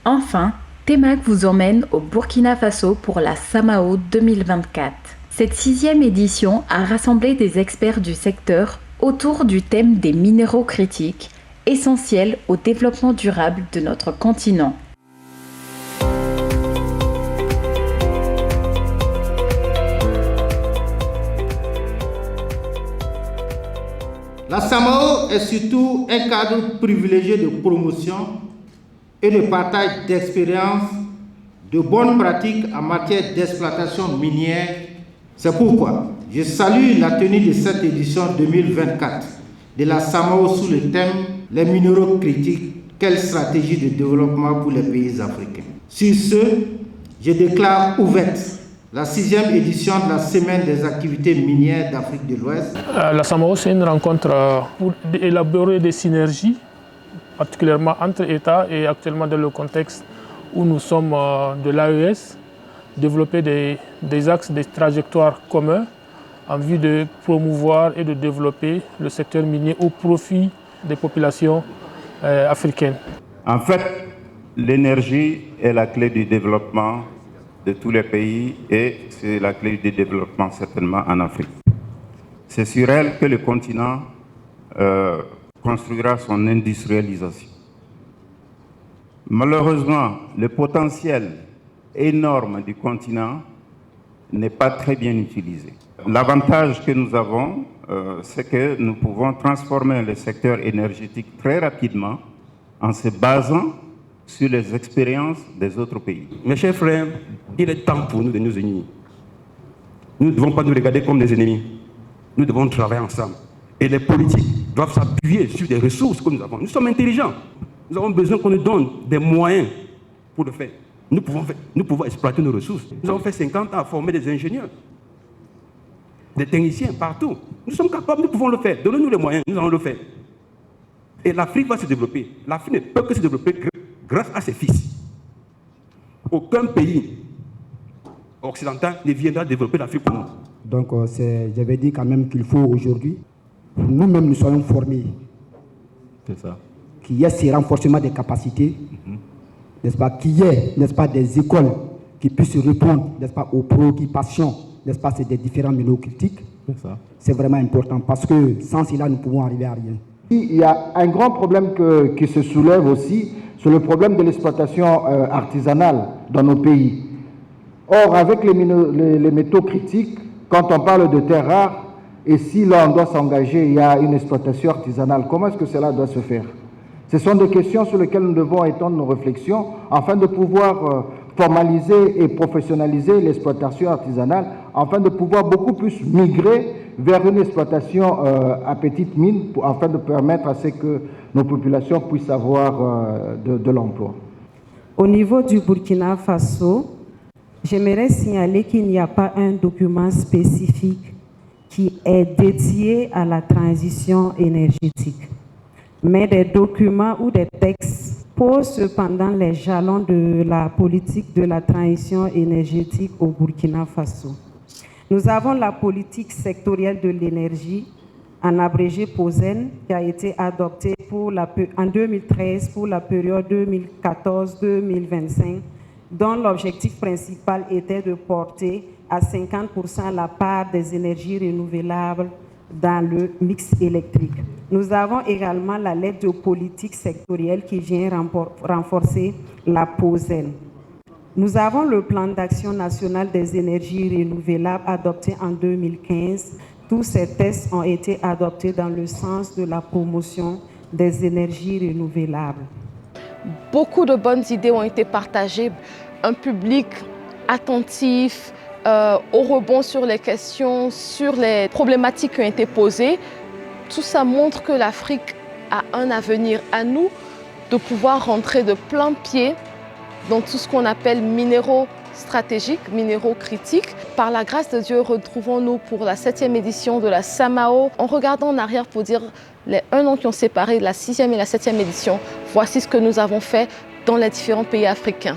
Enfin, Temac vous emmène au Burkina Faso pour la Samao 2024. Cette 6e édition a rassemblé des experts du secteur autour du thème des minéraux critiques, essentiels au développement durable de notre continent. La Samao est surtout un cadre privilégié de promotion et de partage d'expériences, de bonnes pratiques en matière d'exploitation minière. C'est pourquoi je salue la tenue de cette édition 2024 de la Samao sous le thème « Les minéraux critiques, quelle stratégie de développement pour les pays africains ». Sur ce, je déclare ouverte la 6e édition de la Semaine des activités minières d'Afrique de l'Ouest. La Samao, c'est une rencontre pour élaborer des synergies, particulièrement entre États et actuellement dans le contexte où nous sommes de l'AES, développer des axes, des trajectoires communs en vue de promouvoir et de développer le secteur minier au profit des populations africaines. En fait, l'énergie est la clé du développement de tous les pays et c'est la clé du développement certainement en Afrique. C'est sur elle que le continent construira son industrialisation. Malheureusement, le potentiel énorme du continent n'est pas très bien utilisé. L'avantage que nous avons, c'est que nous pouvons transformer le secteur énergétique très rapidement en se basant sur les expériences des autres pays. Mes chers frères, il est temps pour nous de nous unir. Nous ne devons pas nous regarder comme des ennemis. Nous devons travailler ensemble. Et les politiques doivent s'appuyer sur des ressources que nous avons. Nous sommes intelligents. Nous avons besoin qu'on nous donne des moyens pour le faire. Nous pouvons exploiter nos ressources. Nous avons fait 50 ans à former des ingénieurs, des techniciens partout. Nous sommes capables, nous pouvons le faire. Donnez-nous les moyens, nous allons le faire. Et l'Afrique va se développer. L'Afrique ne peut que se développer grâce à ses fils. Aucun pays occidental ne viendra développer l'Afrique pour nous. Donc, j'avais dit quand même qu'il faut aujourd'hui, nous-mêmes nous soyons formés. C'est ça. Qu'il y ait ce renforcement des capacités, n'est-ce pas, qu'il y ait, n'est-ce pas, des écoles qui puissent répondre, n'est-ce pas, aux préoccupations, n'est-ce pas, c'est des différents minéraux critiques. C'est ça. C'est vraiment important parce que sans cela, nous pouvons arriver à rien. Il y a un grand problème qui se soulève aussi, c'est le problème de l'exploitation artisanale dans nos pays. Or, avec les métaux critiques, quand on parle de terres rares, et si là on doit s'engager, il y a une exploitation artisanale, comment est-ce que cela doit se faire? Ce sont des questions sur lesquelles nous devons étendre nos réflexions afin de pouvoir formaliser et professionnaliser l'exploitation artisanale, afin de pouvoir beaucoup plus migrer vers une exploitation à petite mine, afin de permettre à ce que nos populations puissent avoir de l'emploi. Au niveau du Burkina Faso, j'aimerais signaler qu'il n'y a pas un document spécifique qui est dédié à la transition énergétique. Mais des documents ou des textes posent cependant les jalons de la politique de la transition énergétique au Burkina Faso. Nous avons la politique sectorielle de l'énergie, en abrégé POSEN, qui a été adoptée en 2013 pour la période 2014-2025, dont l'objectif principal était de porter à 50% la part des énergies renouvelables dans le mix électrique. Nous avons également la lettre de politique sectorielle qui vient renforcer la POSEN. Nous avons le plan d'action national des énergies renouvelables adopté en 2015. Tous ces textes ont été adoptés dans le sens de la promotion des énergies renouvelables. Beaucoup de bonnes idées ont été partagées. Un public attentif, au rebond sur les questions, sur les problématiques qui ont été posées. Tout ça montre que l'Afrique a un avenir. À nous de pouvoir rentrer de plein pied dans tout ce qu'on appelle minéraux stratégiques, minéraux critiques. Par la grâce de Dieu, retrouvons-nous pour la 7e édition de la Samao. En regardant en arrière pour dire les 1 an qui ont séparé la 6e et la 7e édition, voici ce que nous avons fait dans les différents pays africains.